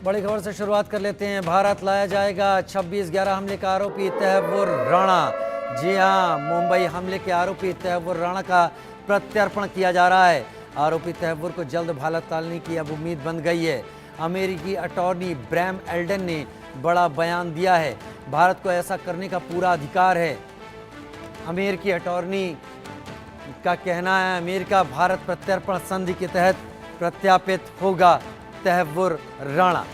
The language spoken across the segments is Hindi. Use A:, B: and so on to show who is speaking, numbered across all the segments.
A: बड़ी खबर से शुरुआत कर लेते हैं। भारत लाया जाएगा 26/11 हमले का आरोपी तैयबुर राणा। जी हां, मुंबई हमले के आरोपी तैयबुर राणा का प्रत्यर्पण किया जा रहा है। आरोपी तैयबुर को जल्द भारत लाने की अब उम्मीद बन गई है। अमेरिकी अटॉर्नी ब्रैम एल्डन ने बड़ा बयान दिया है। भारत को ऐसा करने का पूरा अधिकार है। अमेरिकी अटॉर्नी का कहना है अमेरिका भारत प्रत्यर्पण संधि के तहत प्रत्यापित होगा तैयबुर राणा।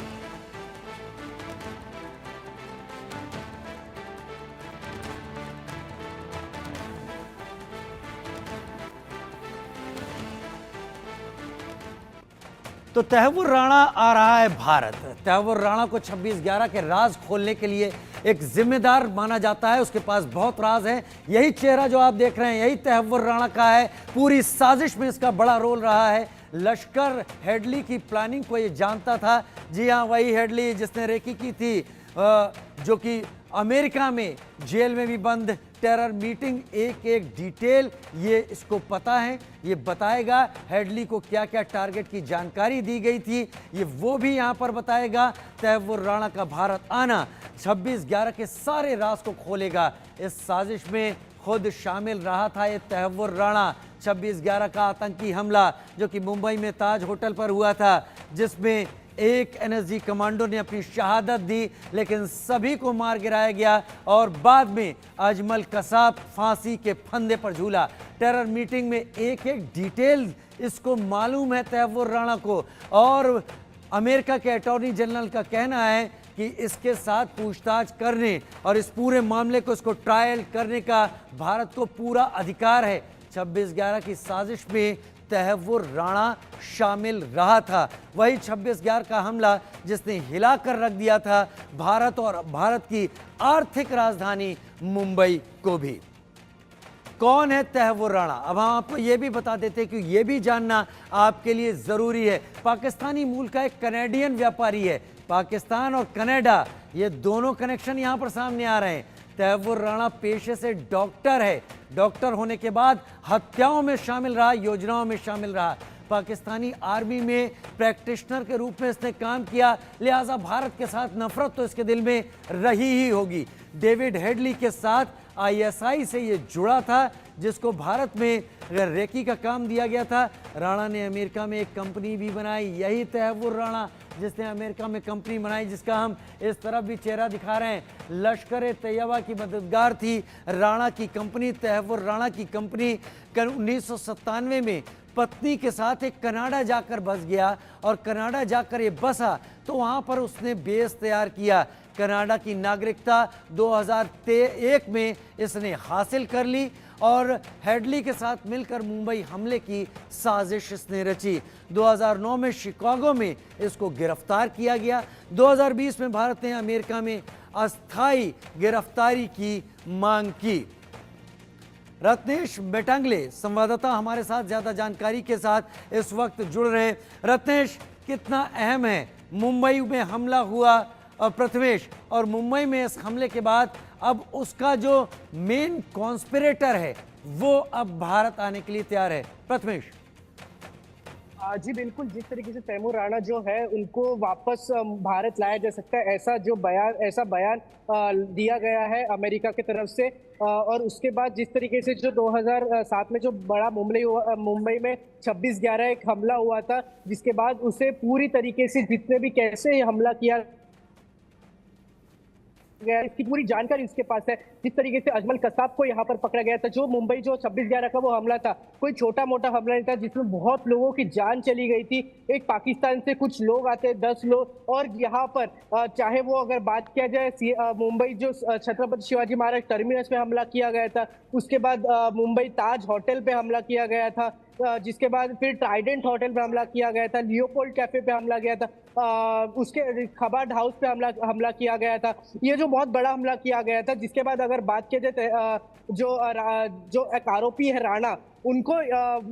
A: तो तैयबुर राणा आ रहा है भारत। तैयबुर राणा को 26/11 के राज खोलने के लिए एक जिम्मेदार माना जाता है। उसके पास बहुत राज है। यही चेहरा जो आप देख रहे हैं यही तैयबुर राणा का है। पूरी साजिश में इसका बड़ा रोल रहा है। लश्कर हेडली की प्लानिंग को ये जानता था। जी हाँ, वही हेडली जिसने रेकी की थी, जो कि अमेरिका में जेल में भी बंद। टेरर मीटिंग एक एक डिटेल ये इसको पता है। ये बताएगा हेडली को क्या क्या टारगेट की जानकारी दी गई थी, ये वो भी यहाँ पर बताएगा। तैयबुर राणा का भारत आना 26/11 के सारे राज को खोलेगा। इस साजिश में खुद शामिल रहा था ये तैयबुर राणा। 26/11 का आतंकी हमला जो कि मुंबई में ताज होटल पर हुआ था, जिसमें एक एनएसजी कमांडो ने अपनी शहादत दी, लेकिन सभी को मार गिराया गया और बाद में अजमल कसाब फांसी के फंदे पर झूला। टेरर मीटिंग में एक एक डिटेल इसको मालूम है तैयबुर राणा को। और अमेरिका के अटॉर्नी जनरल का कहना है कि इसके साथ पूछताछ करने और इस पूरे मामले को इसको ट्रायल करने का भारत को पूरा अधिकार है। 26/11 की साजिश में तैयबुर राणा शामिल रहा था। वही 26/11 का हमला जिसने हिलाकर रख दिया था भारत और भारत की आर्थिक राजधानी मुंबई को भी। कौन है तैयबुर राणा? अब हम आपको यह भी बता देते हैं कि यह भी जानना आपके लिए जरूरी है। पाकिस्तानी मूल का एक कनेडियन व्यापारी है। पाकिस्तान और कनाडा ये दोनों कनेक्शन यहां पर सामने आ रहे हैं। तैयबुर राणा पेशे से डॉक्टर है। डॉक्टर होने के बाद हत्याओं में शामिल रहा, योजनाओं में शामिल रहा। पाकिस्तानी आर्मी में प्रैक्टिशनर के रूप में इसने काम किया, लिहाजा भारत के साथ नफरत तो इसके दिल में रही ही होगी। डेविड हेडली के साथ आईएसआई से ये जुड़ा था, जिसको भारत में रेकी का काम दिया गया था। राणा ने अमेरिका में एक कंपनी भी बनाई। यही तैयबुर राणा जिसने अमेरिका में कंपनी बनाई, जिसका हम इस तरफ भी चेहरा दिखा रहे हैं। लश्कर तैयबा की मददगार थी राणा की कंपनी। तैयबुर राणा की कंपनी 1997 में पत्नी के साथ एक कनाडा जाकर बस गया और कनाडा जाकर ये बसा तो वहाँ पर उसने बेस तैयार किया। कनाडा की नागरिकता 2001 में इसने हासिल कर ली और हेडली के साथ मिलकर मुंबई हमले की साजिश इसने रची। 2009 में शिकागो में इसको गिरफ्तार किया गया। 2020 में भारत ने अमेरिका में अस्थायी गिरफ्तारी की मांग की। रत्नेश मेटांगले संवाददाता हमारे साथ ज्यादा जानकारी के साथ इस वक्त जुड़ रहे हैं। रत्नेश, कितना अहम है मुंबई में हमला हुआ प्रथमेश, और मुंबई में इस हमले के बाद अब उसका जो मेन कॉन्स्पिरेटर है वो अब भारत आने के लिए तैयार है? प्रथमेश।
B: जी बिल्कुल, जिस तरीके से तैमूर राणा जो है उनको वापस भारत लाया जा सकता है, ऐसा बयान दिया गया है अमेरिका की तरफ से। और उसके बाद जिस तरीके से जो 2007 में जो बड़ा मुंबई में 26/11 एक हमला हुआ था, जिसके बाद उसे पूरी तरीके से जितने भी कैसे हमला किया गया, इसकी पूरी जानकारी उसके पास है। जिस तरीके से अजमल कसाब को यहाँ पर पकड़ा गया था, जो मुंबई जो 26/11 का वो हमला था, कोई छोटा मोटा हमला नहीं था जिसमें बहुत लोगों की जान चली गई थी। एक पाकिस्तान से कुछ लोग आते, 10 लोग, और यहाँ पर चाहे वो अगर बात किया जाए मुंबई जो छत्रपति शिवाजी महाराज टर्मिनस में हमला किया गया था, उसके बाद मुंबई ताज होटल पे हमला किया गया था, जिसके बाद फिर ट्राइडेंट होटल पे हमला किया गया था, लियोपोल्ड कैफे पे हमला किया था, उसके खबाड हाउस पे हमला किया गया था। ये जो बहुत बड़ा हमला किया गया था, जिसके बाद अगर बात की जाए जो एक आरोपी है राणा, उनको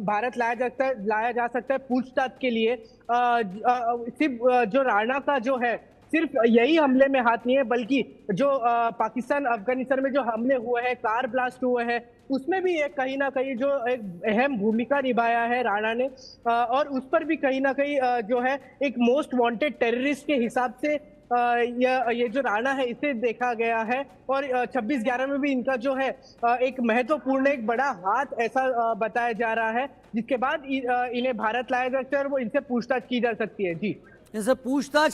B: भारत लाया जा सकता है पूछताछ के लिए। सिर्फ जो राणा का जो है सिर्फ यही हमले में हाथ नहीं है, बल्कि जो पाकिस्तान अफगानिस्तान में जो हमले हुए हैं, कार ब्लास्ट हुए हैं, उसमें भी एक कहीं ना कहीं जो एक अहम भूमिका निभाया है राणा ने, और उस पर भी कहीं ना कहीं जो है एक मोस्ट वांटेड टेररिस्ट के हिसाब से ये जो राणा है इसे देखा गया है। और 26/11 में भी इनका जो है एक महत्वपूर्ण एक बड़ा हाथ ऐसा बताया जा रहा है, जिसके बाद इन्हें भारत लाया जा सकता है और वो इनसे पूछताछ की जा सकती है। जी।
A: इनसे पूछताछ